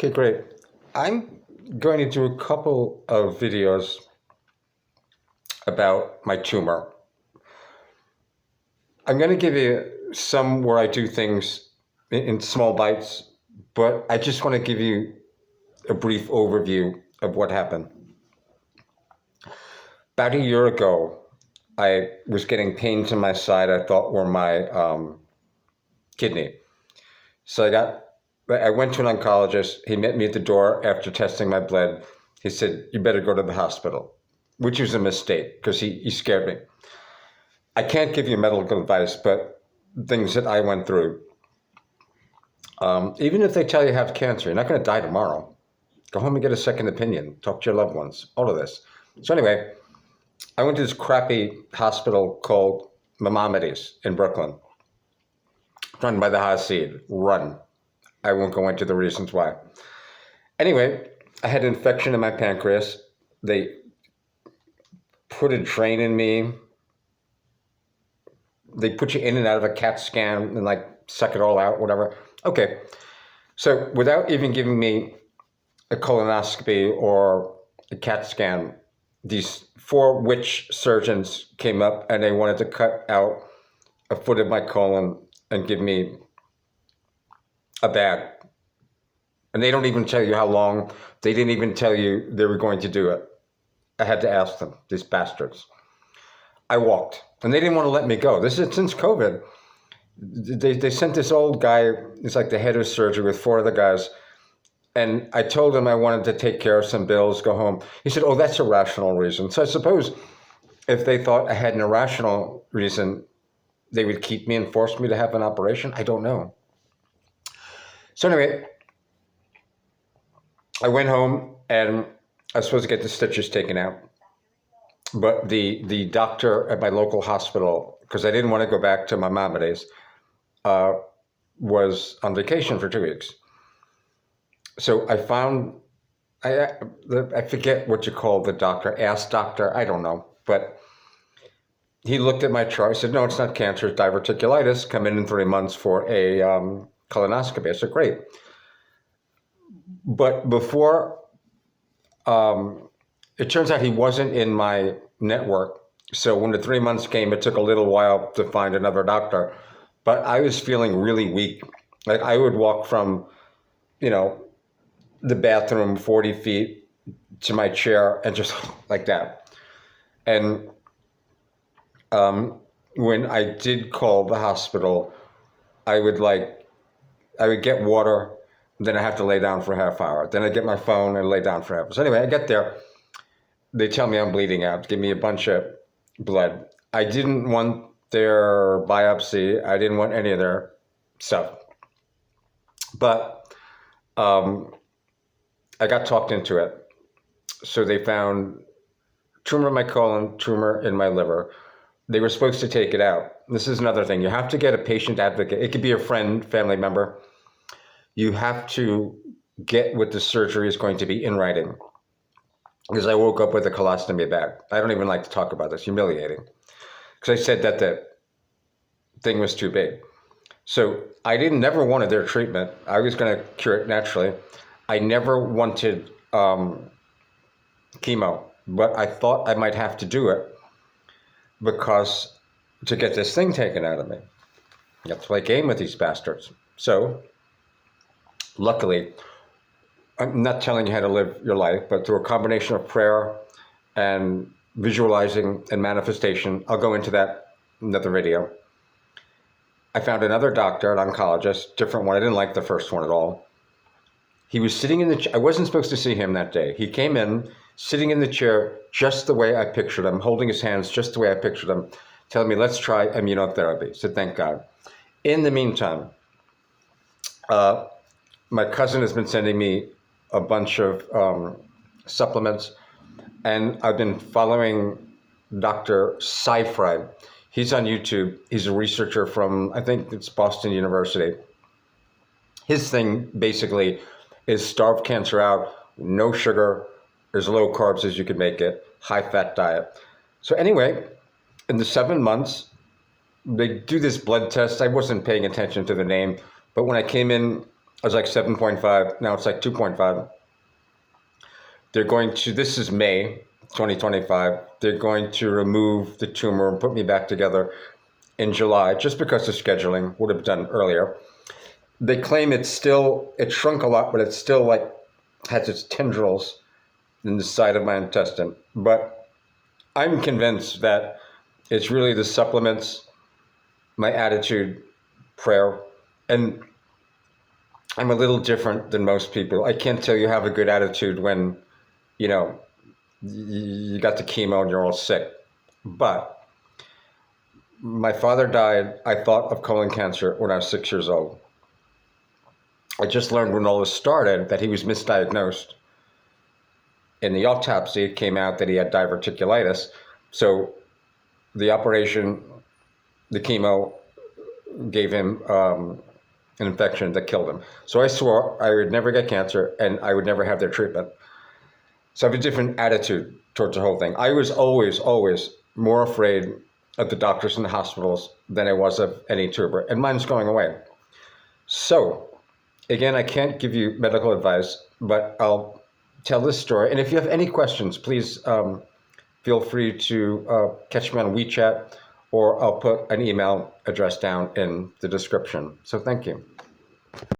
Okay, great. I'm going to do a couple of videos about my tumor. I'm going to give you some where I do things in small bites, but I just want to give you a brief overview of what happened. About a year ago, I was getting pains in my side I thought were my kidney. So I went to an oncologist. He met me at the door after testing my blood. He said, "You better go to the hospital," which was a mistake because he scared me. I can't give you medical advice, but things that I went through. Even if they tell you you have cancer, you're not going to die tomorrow. Go home and get a second opinion. Talk to your loved ones. All of this. So anyway, I went to this crappy hospital called Maimonides in Brooklyn, run by the Hasid. Run. I won't go into the reasons why. Anyway, I had an infection in my pancreas. They put a drain in me. They put you in and out of a CAT scan and suck it all out, whatever. Okay. So without even giving me a colonoscopy or a CAT scan, these 4 witch surgeons came up and they wanted to cut out a foot of my colon and give me a bag. And they don't even tell you how long. They didn't even tell you they were going to do it. I had to ask them, these bastards. I walked, and they didn't want to let me go. This is since COVID. They sent this old guy, he's like the head of surgery with 4 other guys. And I told him I wanted to take care of some bills, go home. He said, "Oh, that's a rational reason." So I suppose if they thought I had an irrational reason, they would keep me and force me to have an operation. I don't know. So anyway, I went home and I was supposed to get the stitches taken out. But the doctor at my local hospital, because I didn't want to go back to my Maimonides, was on vacation for 2 weeks. So I found, I forget what you call the doctor, ass doctor, I don't know. But he looked at my chart. He said, "No, it's not cancer, it's diverticulitis. Come in 3 months for a colonoscopy." I said, "Great." But before, it turns out he wasn't in my network. So when the 3 months came, it took a little while to find another doctor. But I was feeling really weak. I would walk from, the bathroom 40 feet to my chair and just like that. And when I did call the hospital, I would get water, then I have to lay down for a half hour. Then I get my phone and lay down for a half hour. So anyway, I get there. They tell me I'm bleeding out, give me a bunch of blood. I didn't want their biopsy. I didn't want any of their stuff. But I got talked into it. So they found tumor in my colon, tumor in my liver. They were supposed to take it out. This is another thing. You have to get a patient advocate. It could be a friend, family member. You have to get what the surgery is going to be in writing. Because I woke up with a colostomy bag. I don't even like to talk about this, humiliating. Because I said that the thing was too big. So I never wanted their treatment. I was going to cure it naturally. I never wanted chemo, but I thought I might have to do it because to get this thing taken out of me. You have to play a game with these bastards. So luckily, I'm not telling you how to live your life, but through a combination of prayer and visualizing and manifestation, I'll go into that in another video. I found another doctor, an oncologist, different one. I didn't like the first one at all. He was sitting in the chair. I wasn't supposed to see him that day. He came in, sitting in the chair just the way I pictured him, holding his hands just the way I pictured him, telling me, "Let's try immunotherapy." So thank God. In the meantime, my cousin has been sending me a bunch of supplements, and I've been following Dr. Seyfried. He's on YouTube. He's a researcher from, I think it's Boston University. His thing basically is starve cancer out, no sugar, as low carbs as you can make it, high fat diet. So anyway, in the 7 months, they do this blood test. I wasn't paying attention to the name, but when I came in was like 7.5. Now it's like 2.5. They're going to, this is May 2025. They're going to remove the tumor and put me back together in July, just because of scheduling. Would have done earlier. They claim it shrunk a lot, but it still like has its tendrils in the side of my intestine. But I'm convinced that it's really the supplements, my attitude, prayer, and I'm a little different than most people. I can't tell you have a good attitude when, you know, you got the chemo and you're all sick. But my father died, I thought, of colon cancer when I was 6 years old. I just learned when all this started that he was misdiagnosed. In the autopsy, it came out that he had diverticulitis. So the operation, the chemo, gave him an infection that killed him. So I swore I would never get cancer and I would never have their treatment. So I have a different attitude towards the whole thing. I was always more afraid of the doctors and the hospitals than I was of any tumor, and mine's going away. So, again, I can't give you medical advice, but I'll tell this story. And if you have any questions, please feel free to catch me on WeChat, or I'll put an email address down in the description. So thank you.